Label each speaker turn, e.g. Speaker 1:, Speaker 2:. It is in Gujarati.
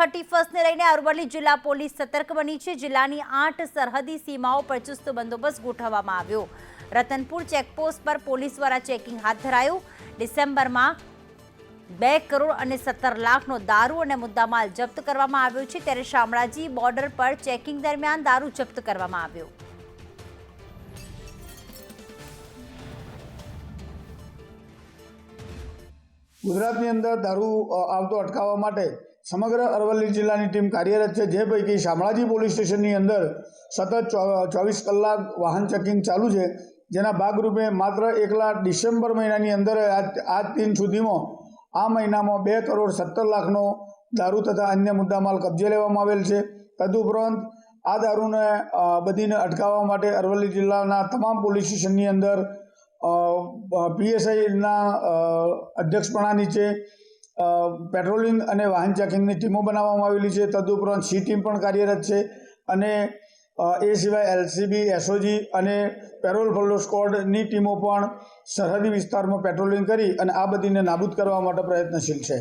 Speaker 1: 31ને લઈને અરવલ્લી જિલ્લા પોલીસ સતર્ક બની છે। જિલ્લાની 8 સરહદી સીમાઓ પર ચુસ્ત બંદોબસ્ત ગોઠવવામાં આવ્યો। રતનપુર ચેકપોસ્ટ પર પોલીસ દ્વારા ચેકિંગ હાથ ધરાયું। ડિસેમ્બરમાં 2 કરોડ અને 17 લાખનો દારૂ અને મુદ્દામાલ જપ્ત કરવામાં આવ્યો છે, ત્યારે શામળાજી બોર્ડર પર ચેકિંગ દરમિયાન દારૂ જપ્ત કરવામાં આવ્યો।
Speaker 2: ગુજરાતની અંદર દારૂ આવતો અટકાવવા માટે સમગ્ર અરવલ્લી જિલ્લાની ટીમ કાર્યરત છે, જે પૈકી શામળાજી પોલીસ સ્ટેશનની અંદર સતત 24 કલાક વાહન ચેકિંગ ચાલુ છે। જેના ભાગરૂપે માત્ર એકલા ડિસેમ્બર મહિનાની અંદર આજ દિન સુધીમાં આ મહિનામાં 2 કરોડ 17 લાખનો દારૂ તથા અન્ય મુદ્દામાલ કબજે લેવામાં આવેલ છે। તદુપરાંત આ દારૂને બધીને અટકાવવા માટે અરવલ્લી જિલ્લાના તમામ પોલીસ સ્ટેશનની અંદર પીએસઆઈના અધ્યક્ષપણા નીચે પેટ્રોલિંગ અને વાહન ચેકિંગની ટીમો બનાવવામાં આવેલી છે। તદુપરાંત સી ટીમ પણ કાર્યરત છે અને એ સિવાય એલસીબી, એસઓજી અને પેરોલ ફોલો સ્ક્વોડની ટીમો પણ સરહદી વિસ્તારમાં પેટ્રોલિંગ કરી અને આ બધીને નાબૂદ કરવા માટે પ્રયત્નશીલ છે।